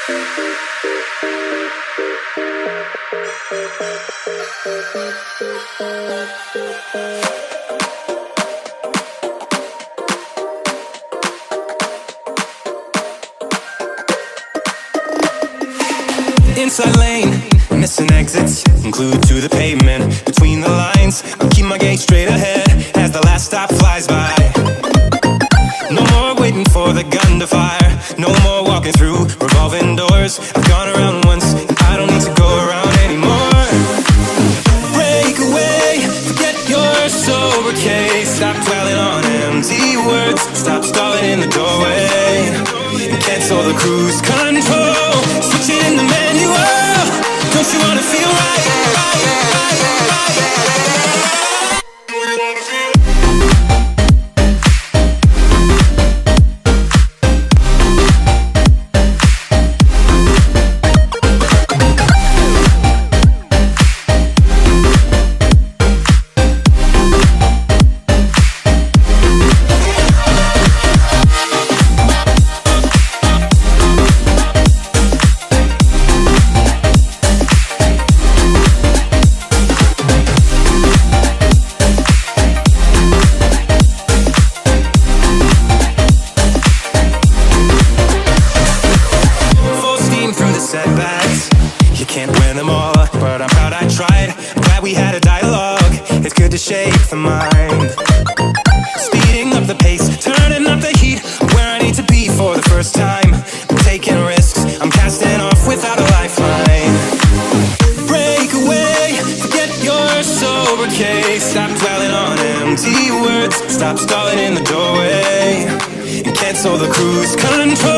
Inside lane, missing exits, glued to the pavement. Between the lines, I'll keep my gaze straight ahead as the last stop flies by. No more waiting for the gun to fire, no more walking through revolving doors. I've gone around once, and I don't need to go around anymore. Break away, forget your sober case. Stop dwelling on empty words, stop stalling in the doorway, and cancel the cruise control. Switch it in the manual. Don't you wanna feel right? Setbacks, you can't win them all, but I'm proud I tried. I'm glad we had a dialogue. It's good to shape the mind, speeding up the pace, turning up the heat. I'm where I need to be for the first time. I'm taking risks, I'm casting off without a lifeline. Break away, forget your sober case. Stop dwelling on empty words, stop stalling in the doorway, and cancel the cruise control.